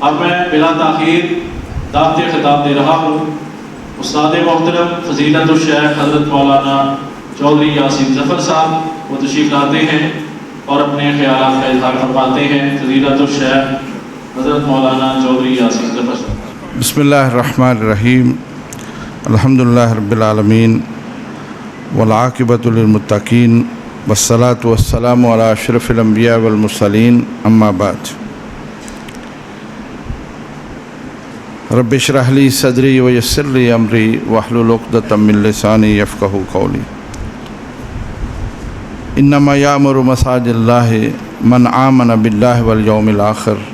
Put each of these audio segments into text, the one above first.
اب میں بلا تاخیر دعوت خطاب دے رہا ہوں استاد محترم فضیلت الشیخ حضرت مولانا چودھری یاسین ظفر صاحب، وہ تشریف لاتے ہیں اور اپنے خیالات کا اظہار فرماتے ہیں۔ فضیلت الشیخ حضرت مولانا چودھری یاسین ظفر صاحب۔ بسم اللہ الرحمن الرحیم، الحمدللہ رب العالمین والعاقبۃ للمتقین والصلاۃ والسلام علی اشرف الانبیاء والمرسلین، اما بعد۔ رب اشرح لی صدری ویسر لی امری واحلل عقدۃ من لسانی یفقہوا قولی۔ انما یأمر مساجد اللہ من آمن باللہ والیوم الآخر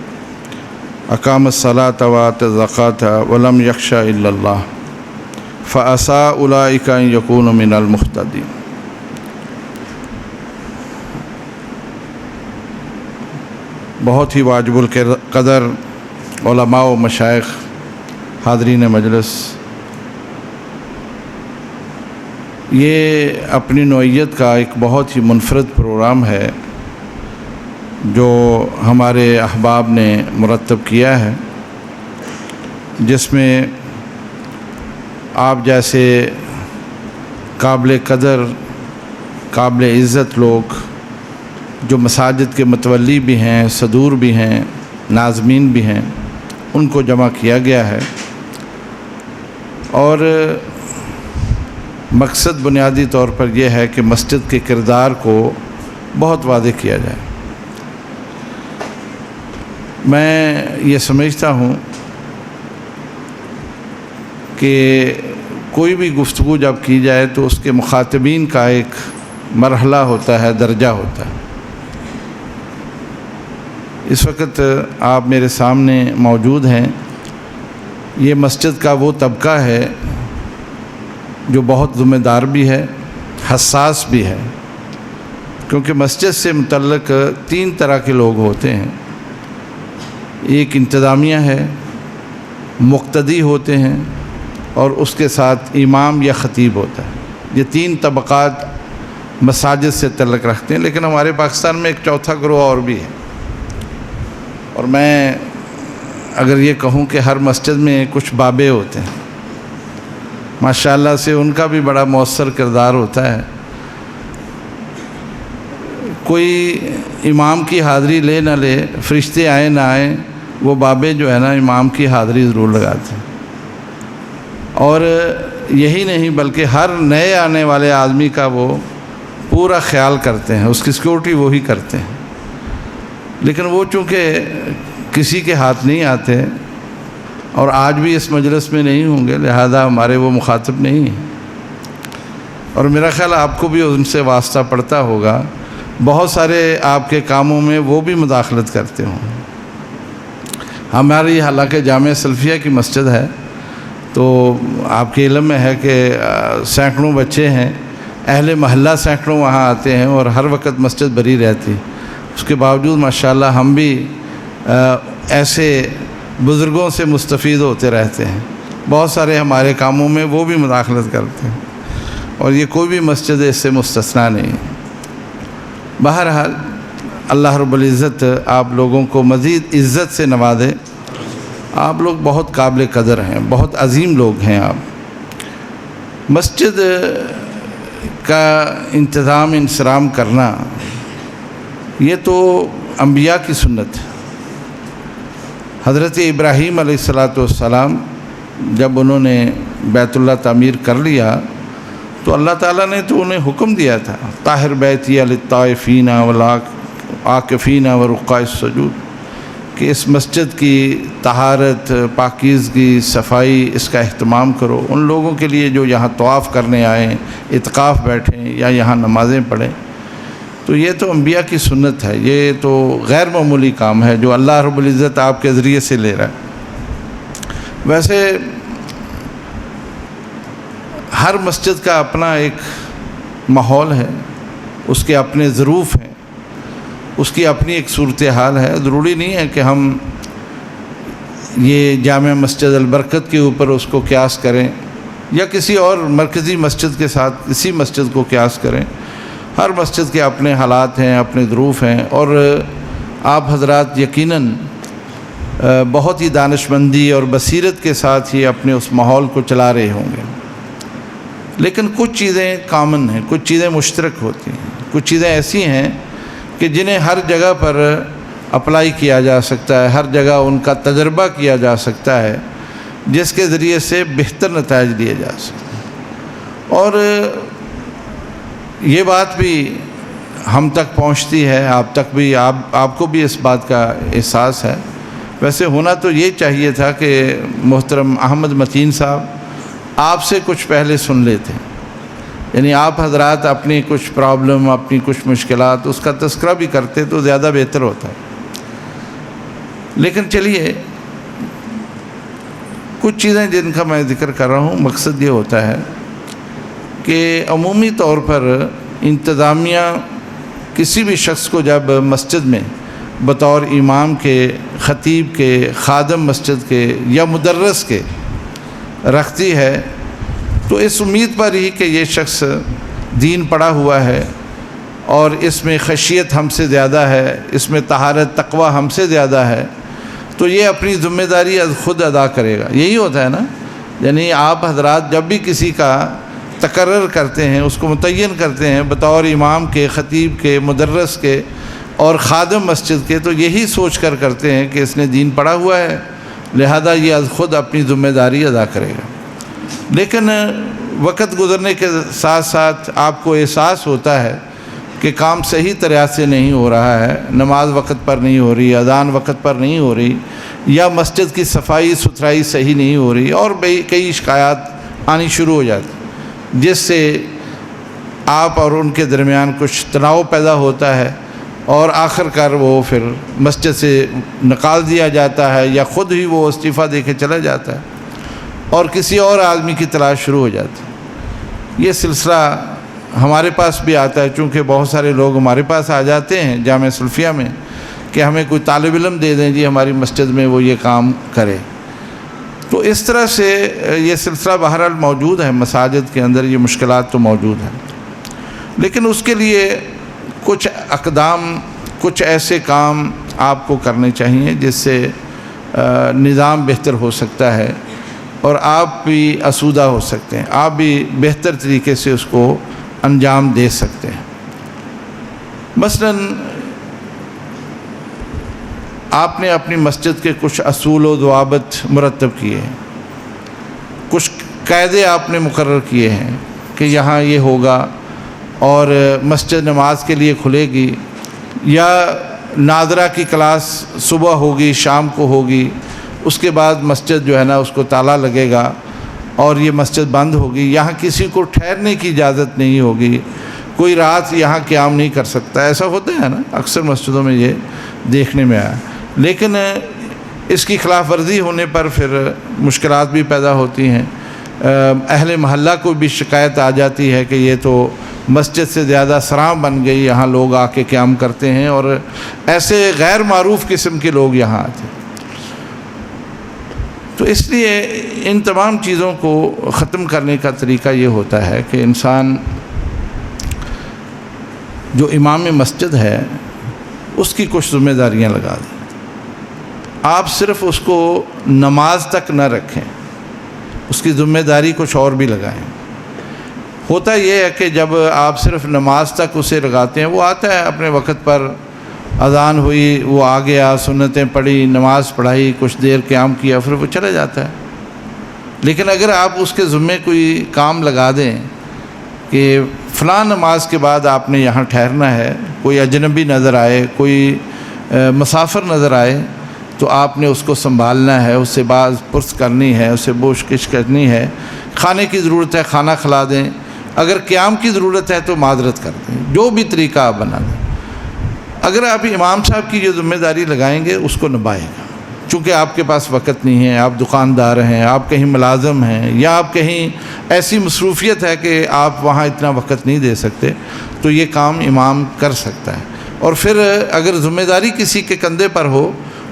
اقام الصلاۃ وآتى الزکاۃ ولم یخش الا اللہ فعسى اولئک ان یکونوا من المہتدین۔ بہت ہی واجب القدر علماء و مشائخ، حاضرین مجلس، یہ اپنی نوعیت کا ایک بہت ہی منفرد پروگرام ہے جو ہمارے احباب نے مرتب کیا ہے، جس میں آپ جیسے قابل قدر، قابل عزت لوگ جو مساجد کے متولی بھی ہیں، صدور بھی ہیں، ناظمین بھی ہیں، ان کو جمع کیا گیا ہے، اور مقصد بنیادی طور پر یہ ہے کہ مسجد کے کردار کو بہت واضح کیا جائے۔ میں یہ سمجھتا ہوں کہ کوئی بھی گفتگو جب کی جائے تو اس کے مخاطبین کا ایک مرحلہ ہوتا ہے، درجہ ہوتا ہے۔ اس وقت آپ میرے سامنے موجود ہیں، یہ مسجد کا وہ طبقہ ہے جو بہت ذمہ دار بھی ہے، حساس بھی ہے، کیونکہ مسجد سے متعلق تین طرح کے لوگ ہوتے ہیں۔ ایک انتظامیہ ہے، مقتدی ہوتے ہیں، اور اس کے ساتھ امام یا خطیب ہوتا ہے۔ یہ تین طبقات مساجد سے تعلق رکھتے ہیں، لیکن ہمارے پاکستان میں ایک چوتھا گروہ اور بھی ہے، اور میں اگر یہ کہوں کہ ہر مسجد میں کچھ بابے ہوتے ہیں، ماشاءاللہ سے ان کا بھی بڑا مؤثر کردار ہوتا ہے۔ کوئی امام کی حاضری لے نہ لے، فرشتے آئے نہ آئیں، وہ بابے جو ہے نا امام کی حاضری ضرور لگاتے ہیں، اور یہی نہیں بلکہ ہر نئے آنے والے آدمی کا وہ پورا خیال کرتے ہیں، اس کی سیکورٹی وہی کرتے ہیں۔ لیکن وہ چونکہ کسی کے ہاتھ نہیں آتے اور آج بھی اس مجلس میں نہیں ہوں گے، لہذا ہمارے وہ مخاطب نہیں ہیں، اور میرا خیال آپ کو بھی ان سے واسطہ پڑتا ہوگا، بہت سارے آپ کے کاموں میں وہ بھی مداخلت کرتے ہوں۔ ہماری حالانکہ جامعہ سلفیہ کی مسجد ہے، تو آپ کے علم میں ہے کہ سینکڑوں بچے ہیں، اہل محلہ سینکڑوں وہاں آتے ہیں، اور ہر وقت مسجد بھری رہتی۔ اس کے باوجود ماشاءاللہ ہم بھی ایسے بزرگوں سے مستفید ہوتے رہتے ہیں، بہت سارے ہمارے کاموں میں وہ بھی مداخلت کرتے ہیں، اور یہ کوئی بھی مسجد اس سے مستثنیٰ نہیں۔ بہرحال اللہ رب العزت آپ لوگوں کو مزید عزت سے نوازے۔ آپ لوگ بہت قابل قدر ہیں، بہت عظیم لوگ ہیں آپ۔ مسجد کا انتظام انصرام کرنا یہ تو انبیاء کی سنت ہے۔ حضرت ابراہیم علیہ السلام جب انہوں نے بیت اللہ تعمیر کر لیا تو اللہ تعالیٰ نے تو انہیں حکم دیا تھا، طاہر بیتی للطائفین والعاکفین ورقاء السجود، کہ اس مسجد کی طہارت، پاکیزگی، صفائی، اس کا اہتمام کرو۔ ان لوگوں کے لیے جو یہاں طواف کرنے آئیں، اعتکاف بیٹھیں یا یہاں نمازیں پڑھیں، تو یہ تو انبیاء کی سنت ہے، یہ تو غیر معمولی کام ہے جو اللہ رب العزت آپ کے ذریعے سے لے رہا ہے۔ ویسے ہر مسجد کا اپنا ایک ماحول ہے، اس کے اپنے ظروف ہیں، اس کی اپنی ایک صورتحال ہے۔ ضروری نہیں ہے کہ ہم یہ جامع مسجد البرکت کے اوپر اس کو قیاس کریں یا کسی اور مرکزی مسجد کے ساتھ کسی مسجد کو قیاس کریں۔ ہر مسجد کے اپنے حالات ہیں، اپنے ظروف ہیں، اور آپ حضرات یقیناً بہت ہی دانشمندی اور بصیرت کے ساتھ ہی اپنے اس ماحول کو چلا رہے ہوں گے، لیکن کچھ چیزیں کامن ہیں، کچھ چیزیں مشترک ہوتی ہیں، کچھ چیزیں ایسی ہیں کہ جنہیں ہر جگہ پر اپلائی کیا جا سکتا ہے، ہر جگہ ان کا تجربہ کیا جا سکتا ہے، جس کے ذریعے سے بہتر نتائج لیے جا سکتے ہیں۔ اور یہ بات بھی ہم تک پہنچتی ہے، آپ تک بھی، آپ کو بھی اس بات کا احساس ہے۔ ویسے ہونا تو یہ چاہیے تھا کہ محترم احمد متین صاحب آپ سے کچھ پہلے سن لیتے، یعنی آپ حضرات اپنی کچھ پرابلم، اپنی کچھ مشکلات، اس کا تذکرہ بھی کرتے تو زیادہ بہتر ہوتا ہے۔ لیکن چلیے، کچھ چیزیں جن کا میں ذکر کر رہا ہوں، مقصد یہ ہوتا ہے کہ عمومی طور پر انتظامیہ کسی بھی شخص کو جب مسجد میں بطور امام کے، خطیب کے، خادم مسجد کے یا مدرس کے رکھتی ہے تو اس امید پر ہی کہ یہ شخص دین پڑھا ہوا ہے اور اس میں خشیت ہم سے زیادہ ہے، اس میں طہارت تقوی ہم سے زیادہ ہے، تو یہ اپنی ذمہ داری از خود ادا کرے گا۔ یہی ہوتا ہے نا، یعنی آپ حضرات جب بھی کسی کا تقرر کرتے ہیں، اس کو متعین کرتے ہیں بطور امام کے، خطیب کے، مدرس کے اور خادم مسجد کے، تو یہی سوچ کر کرتے ہیں کہ اس نے دین پڑھا ہوا ہے، لہذا یہ از خود اپنی ذمہ داری ادا کرے گا۔ لیکن وقت گزرنے کے ساتھ ساتھ آپ کو احساس ہوتا ہے کہ کام صحیح طرح سے نہیں ہو رہا ہے، نماز وقت پر نہیں ہو رہی، اذان وقت پر نہیں ہو رہی، یا مسجد کی صفائی ستھرائی صحیح نہیں ہو رہی، اور کئی شکایات آنی شروع ہو جاتی، جس سے آپ اور ان کے درمیان کچھ تناؤ پیدا ہوتا ہے، اور آخر کار وہ پھر مسجد سے نکال دیا جاتا ہے، یا خود ہی وہ استعفیٰ دے کے چلا جاتا ہے اور کسی اور آدمی کی تلاش شروع ہو جاتی ہے۔ یہ سلسلہ ہمارے پاس بھی آتا ہے، چونکہ بہت سارے لوگ ہمارے پاس آ جاتے ہیں جامعہ سلفیہ میں کہ ہمیں کوئی طالب علم دے دیں جی ہماری مسجد میں، وہ یہ کام کرے۔ تو اس طرح سے یہ سلسلہ بہرحال موجود ہے، مساجد کے اندر یہ مشکلات تو موجود ہیں، لیکن اس کے لیے کچھ اقدام، کچھ ایسے کام آپ کو کرنے چاہیے جس سے نظام بہتر ہو سکتا ہے اور آپ بھی آسودہ ہو سکتے ہیں، آپ بھی بہتر طریقے سے اس کو انجام دے سکتے ہیں۔ مثلاً آپ نے اپنی مسجد کے کچھ اصول و ضوابط مرتب کیے ہیں، کچھ قاعدے آپ نے مقرر کیے ہیں کہ یہاں یہ ہوگا، اور مسجد نماز کے لیے کھلے گی، یا ناظرہ کی کلاس صبح ہوگی، شام کو ہوگی، اس کے بعد مسجد جو ہے نا اس کو تالا لگے گا اور یہ مسجد بند ہوگی، یہاں کسی کو ٹھہرنے کی اجازت نہیں ہوگی، کوئی رات یہاں قیام نہیں کر سکتا۔ ایسا ہوتا ہے نا، اکثر مسجدوں میں یہ دیکھنے میں آیا، لیکن اس کی خلاف ورزی ہونے پر پھر مشکلات بھی پیدا ہوتی ہیں۔ اہل محلہ کو بھی شکایت آ جاتی ہے کہ یہ تو مسجد سے زیادہ سراں بن گئی، یہاں لوگ آ کے قیام کرتے ہیں، اور ایسے غیر معروف قسم کے لوگ یہاں آتے ہیں۔ تو اس لیے ان تمام چیزوں کو ختم کرنے کا طریقہ یہ ہوتا ہے کہ انسان جو امام مسجد ہے اس کی کچھ ذمہ داریاں لگا دیں۔ آپ صرف اس کو نماز تک نہ رکھیں، اس کی ذمہ داری کچھ اور بھی لگائیں۔ ہوتا یہ ہے کہ جب آپ صرف نماز تک اسے لگاتے ہیں، وہ آتا ہے اپنے وقت پر، اذان ہوئی وہ آ گیا، سنتیں پڑھی، نماز پڑھائی، کچھ دیر قیام کیا، پھر وہ چلا جاتا ہے۔ لیکن اگر آپ اس کے ذمے کوئی کام لگا دیں کہ فلاں نماز کے بعد آپ نے یہاں ٹھہرنا ہے، کوئی اجنبی نظر آئے، کوئی مسافر نظر آئے، تو آپ نے اس کو سنبھالنا ہے، اس سے باز پرس کرنی ہے، اسے بوش کش کرنی ہے، کھانے کی ضرورت ہے کھانا کھلا دیں، اگر قیام کی ضرورت ہے تو معذرت کر دیں، جو بھی طریقہ آپ بنا دیں۔ اگر آپ امام صاحب کی جو ذمہ داری لگائیں گے اس کو نبھائے گا، چونکہ آپ کے پاس وقت نہیں ہے، آپ دکاندار ہیں، آپ کہیں ملازم ہیں، یا آپ کہیں ایسی مصروفیت ہے کہ آپ وہاں اتنا وقت نہیں دے سکتے، تو یہ کام امام کر سکتا ہے۔ اور پھر اگر ذمہ داری کسی کے کندھے پر ہو،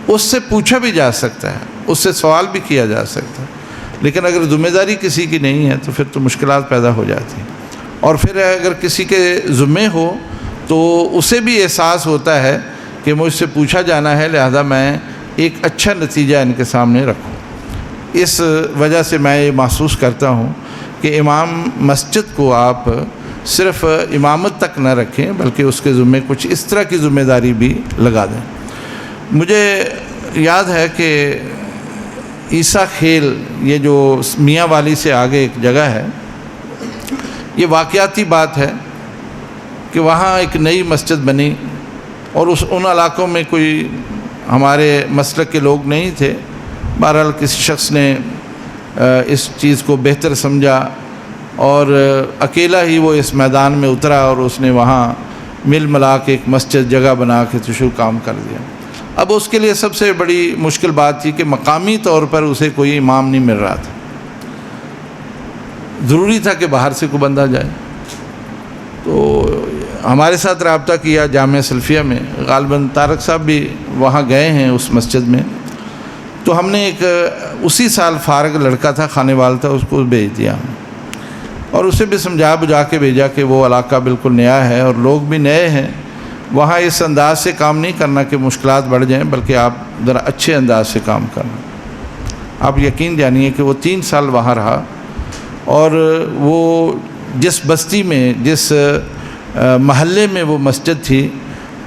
اس سے پوچھا بھی جا سکتا ہے، اس سے سوال بھی کیا جا سکتا ہے۔ لیکن اگر ذمہ داری کسی کی نہیں ہے تو پھر تو مشکلات پیدا ہو جاتی ہیں۔ اور پھر اگر کسی کے ذمے ہو تو اسے بھی احساس ہوتا ہے کہ مجھ سے پوچھا جانا ہے، لہذا میں ایک اچھا نتیجہ ان کے سامنے رکھوں۔ اس وجہ سے میں یہ محسوس کرتا ہوں کہ امام مسجد کو آپ صرف امامت تک نہ رکھیں بلکہ اس کے ذمے کچھ اس طرح کی ذمہ داری بھی لگا دیں۔ مجھے یاد ہے کہ عیسیٰ کھیل، یہ جو میاں والی سے آگے ایک جگہ ہے، یہ واقعاتی بات ہے کہ وہاں ایک نئی مسجد بنی اور ان علاقوں میں کوئی ہمارے مسلک کے لوگ نہیں تھے۔ بہرحال کسی شخص نے اس چیز کو بہتر سمجھا اور اکیلا ہی وہ اس میدان میں اترا اور اس نے وہاں مل ملا کے ایک مسجد جگہ بنا کے شروع کام کر دیا۔ اب اس کے لیے سب سے بڑی مشکل بات تھی کہ مقامی طور پر اسے کوئی امام نہیں مل رہا تھا، ضروری تھا کہ باہر سے کوئی بندہ جائے۔ تو ہمارے ساتھ رابطہ کیا جامعہ سلفیہ میں، غالباً طارق صاحب بھی وہاں گئے ہیں اس مسجد میں، تو ہم نے ایک اسی سال فارغ لڑکا تھا، خانے والا تھا، اس کو بھیج دیا اور اسے بھی سمجھا بجھا کے بھیجا کہ وہ علاقہ بالکل نیا ہے اور لوگ بھی نئے ہیں، وہاں اس انداز سے کام نہیں کرنا کہ مشکلات بڑھ جائیں، بلکہ آپ ذرا اچھے انداز سے کام کرنا۔ آپ یقین جانیے کہ وہ 3 سال وہاں رہا اور وہ جس بستی میں، جس محلے میں وہ مسجد تھی،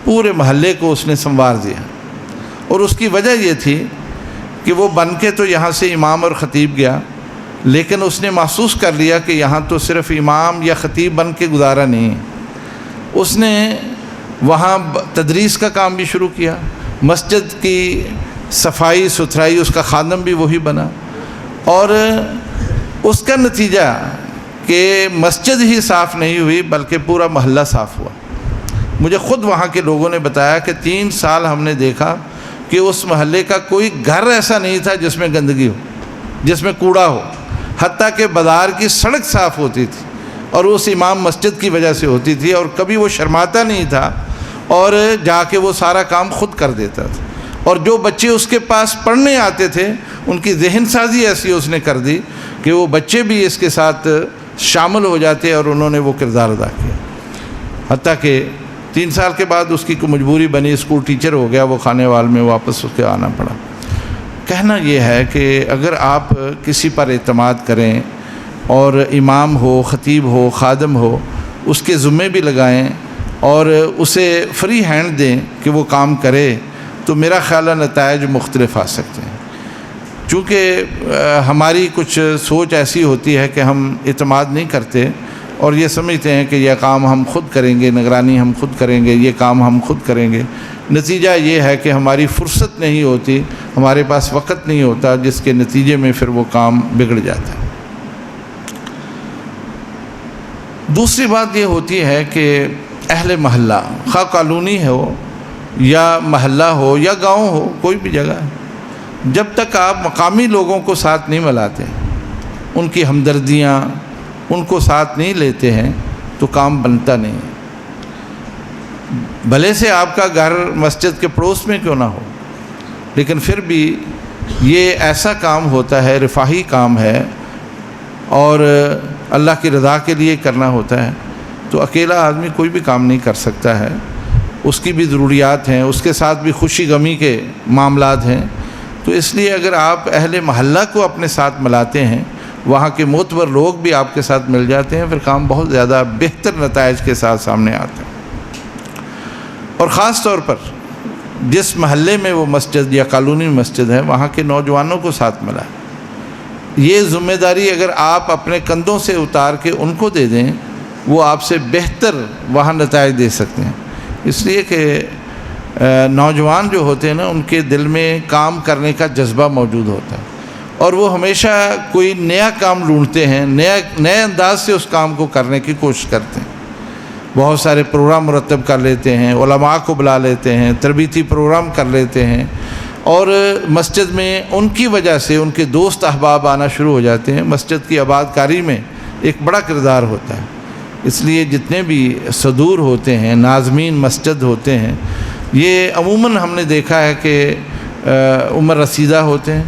پورے محلے کو اس نے سنوار دیا۔ اور اس کی وجہ یہ تھی کہ وہ بن کے تو یہاں سے امام اور خطیب گیا، لیکن اس نے محسوس کر لیا کہ یہاں تو صرف امام یا خطیب بن کے گزارا نہیں ہے۔ اس نے وہاں تدریس کا کام بھی شروع کیا، مسجد کی صفائی ستھرائی، اس کا خادم بھی وہی بنا، اور اس کا نتیجہ کہ مسجد ہی صاف نہیں ہوئی بلکہ پورا محلہ صاف ہوا۔ مجھے خود وہاں کے لوگوں نے بتایا کہ 3 سال ہم نے دیکھا کہ اس محلے کا کوئی گھر ایسا نہیں تھا جس میں گندگی ہو، جس میں کوڑا ہو، حتیٰ کہ بازار کی سڑک صاف ہوتی تھی اور اس امام مسجد کی وجہ سے ہوتی تھی، اور کبھی وہ شرماتا نہیں تھا اور جا کے وہ سارا کام خود کر دیتا تھا۔ اور جو بچے اس کے پاس پڑھنے آتے تھے ان کی ذہن سازی ایسی اس نے کر دی کہ وہ بچے بھی اس کے ساتھ شامل ہو جاتے اور انہوں نے وہ کردار ادا کیا۔ حتیٰ کہ 3 سال کے بعد اس کی کوئی مجبوری بنی، اسکول ٹیچر ہو گیا، وہ خانے وال میں واپس اس کے آنا پڑا۔ کہنا یہ ہے کہ اگر آپ کسی پر اعتماد کریں اور امام ہو، خطیب ہو، خادم ہو، اس کے ذمے بھی لگائیں اور اسے فری ہینڈ دیں کہ وہ کام کرے، تو میرا خیال ہے نتائج مختلف آ سکتے ہیں۔ چونکہ ہماری کچھ سوچ ایسی ہوتی ہے کہ ہم اعتماد نہیں کرتے اور یہ سمجھتے ہیں کہ یہ کام ہم خود کریں گے، نگرانی ہم خود کریں گے، یہ کام ہم خود کریں گے۔ نتیجہ یہ ہے کہ ہماری فرصت نہیں ہوتی، ہمارے پاس وقت نہیں ہوتا، جس کے نتیجے میں پھر وہ کام بگڑ جاتا ہے۔ دوسری بات یہ ہوتی ہے کہ اہل محلہ، خواہ کالونی ہو یا محلہ ہو یا گاؤں ہو، کوئی بھی جگہ ہے، جب تک آپ مقامی لوگوں کو ساتھ نہیں ملاتے، ان کی ہمدردیاں ان کو ساتھ نہیں لیتے ہیں، تو کام بنتا نہیں ہے۔ بھلے سے آپ کا گھر مسجد کے پڑوس میں کیوں نہ ہو، لیکن پھر بھی یہ ایسا کام ہوتا ہے، رفاہی کام ہے اور اللہ کی رضا کے لیے کرنا ہوتا ہے، تو اکیلا آدمی کوئی بھی کام نہیں کر سکتا ہے، اس کی بھی ضروریات ہیں، اس کے ساتھ بھی خوشی غمی کے معاملات ہیں۔ تو اس لیے اگر آپ اہل محلہ کو اپنے ساتھ ملاتے ہیں، وہاں کے معتبر لوگ بھی آپ کے ساتھ مل جاتے ہیں، پھر کام بہت زیادہ بہتر نتائج کے ساتھ سامنے آتے ہیں۔ اور خاص طور پر جس محلے میں وہ مسجد یا کالونی مسجد ہے، وہاں کے نوجوانوں کو ساتھ ملائیں۔ یہ ذمہ داری اگر آپ اپنے کندھوں سے اتار کے ان کو دے دیں، وہ آپ سے بہتر وہاں نتائج دے سکتے ہیں۔ اس لیے کہ نوجوان جو ہوتے ہیں نا، ان کے دل میں کام کرنے کا جذبہ موجود ہوتا ہے اور وہ ہمیشہ کوئی نیا کام ڈھونڈتے ہیں، نئے انداز سے اس کام کو کرنے کی کوشش کرتے ہیں۔ بہت سارے پروگرام مرتب کر لیتے ہیں، علماء کو بلا لیتے ہیں، تربیتی پروگرام کر لیتے ہیں، اور مسجد میں ان کی وجہ سے ان کے دوست احباب آنا شروع ہو جاتے ہیں۔ مسجد کی آباد کاری میں ایک بڑا کردار ہوتا ہے۔ اس لیے جتنے بھی صدور ہوتے ہیں، ناظمین مسجد ہوتے ہیں، یہ عموماً ہم نے دیکھا ہے کہ عمر رسیدہ ہوتے ہیں۔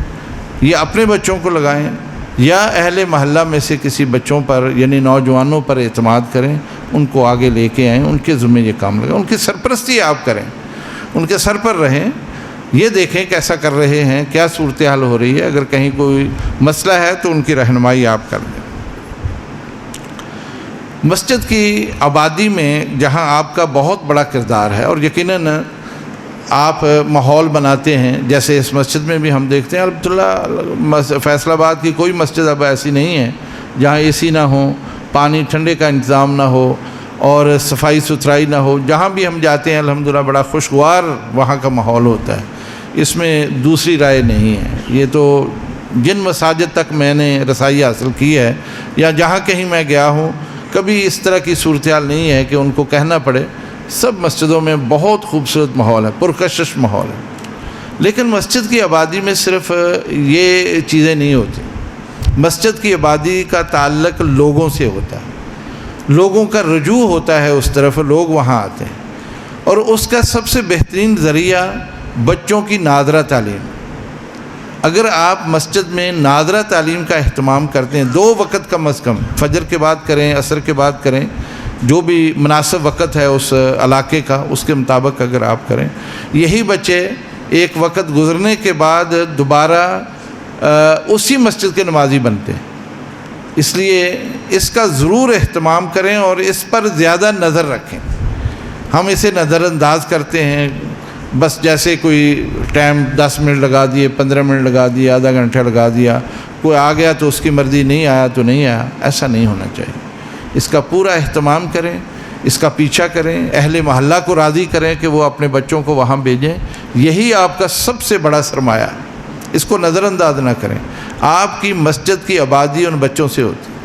یہ اپنے بچوں کو لگائیں یا اہل محلہ میں سے کسی بچوں پر یعنی نوجوانوں پر اعتماد کریں، ان کو آگے لے کے آئیں، ان کے ذمہ یہ کام لگائیں، ان کی سرپرستی آپ کریں، ان کے سر پر رہیں یہ دیکھیں کیسا کر رہے ہیں، کیا صورتحال ہو رہی ہے، اگر کہیں کوئی مسئلہ ہے تو ان کی رہنمائی آپ کر دیں۔ مسجد کی آبادی میں جہاں آپ کا بہت بڑا کردار ہے، اور یقیناً آپ ماحول بناتے ہیں، جیسے اس مسجد میں بھی ہم دیکھتے ہیں الحمدللہ فیصل آباد کی کوئی مسجد اب ایسی نہیں ہے جہاں اے سی نہ ہو، پانی ٹھنڈے کا انتظام نہ ہو اور صفائی ستھرائی نہ ہو۔ جہاں بھی ہم جاتے ہیں الحمدللہ بڑا خوشگوار وہاں کا ماحول ہوتا ہے، اس میں دوسری رائے نہیں ہے۔ یہ تو جن مساجد تک میں نے رسائی حاصل کی ہے یا جہاں کہیں میں گیا ہوں، کبھی اس طرح کی صورتحال نہیں ہے کہ ان کو کہنا پڑے۔ سب مسجدوں میں بہت خوبصورت ماحول ہے، پرکشش ماحول ہے۔ لیکن مسجد کی آبادی میں صرف یہ چیزیں نہیں ہوتی، مسجد کی آبادی کا تعلق لوگوں سے ہوتا ہے، لوگوں کا رجوع ہوتا ہے اس طرف، لوگ وہاں آتے ہیں، اور اس کا سب سے بہترین ذریعہ بچوں کی نادرہ تعلیم۔ اگر آپ مسجد میں نادرہ تعلیم کا اہتمام کرتے ہیں، 2 وقت کم از کم، فجر کے بعد کریں، عصر کے بعد کریں، جو بھی مناسب وقت ہے اس علاقے کا، اس کے مطابق اگر آپ کریں، یہی بچے ایک وقت گزرنے کے بعد دوبارہ اسی مسجد کے نمازی بنتے ہیں۔ اس لیے اس کا ضرور اہتمام کریں اور اس پر زیادہ نظر رکھیں۔ ہم اسے نظر انداز کرتے ہیں، بس جیسے کوئی ٹائم 10 منٹ لگا دیے، 15 منٹ لگا دیا، آدھا گھنٹہ لگا دیا، کوئی آ گیا تو اس کی مرضی، نہیں آیا تو نہیں آیا، ایسا نہیں ہونا چاہیے۔ اس کا پورا اہتمام کریں، اس کا پیچھا کریں، اہل محلہ کو راضی کریں کہ وہ اپنے بچوں کو وہاں بھیجیں۔ یہی آپ کا سب سے بڑا سرمایہ ہے، اس کو نظر انداز نہ کریں۔ آپ کی مسجد کی آبادی ان بچوں سے ہوتی ہے،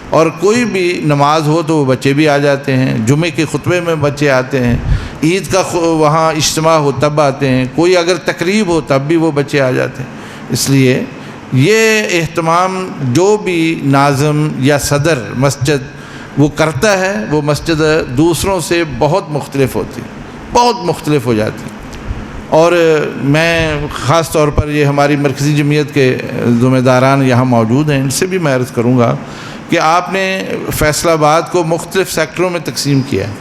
اور کوئی بھی نماز ہو تو وہ بچے بھی آ جاتے ہیں، جمعے کے خطبے میں بچے آتے ہیں، عید کا وہاں اجتماع ہو تب آتے ہیں، کوئی اگر تقریب ہو تب بھی وہ بچے آ جاتے ہیں۔ اس لیے یہ اہتمام جو بھی ناظم یا صدر مسجد وہ کرتا ہے، وہ مسجد دوسروں سے بہت مختلف ہوتی ہے، بہت مختلف ہو جاتی ہے۔ اور میں خاص طور پر یہ ہماری مرکزی جمعیت کے ذمہ داران یہاں موجود ہیں، ان سے بھی میں عرض کروں گا کہ آپ نے فیصل آباد کو مختلف سیکٹروں میں تقسیم کیا ہے،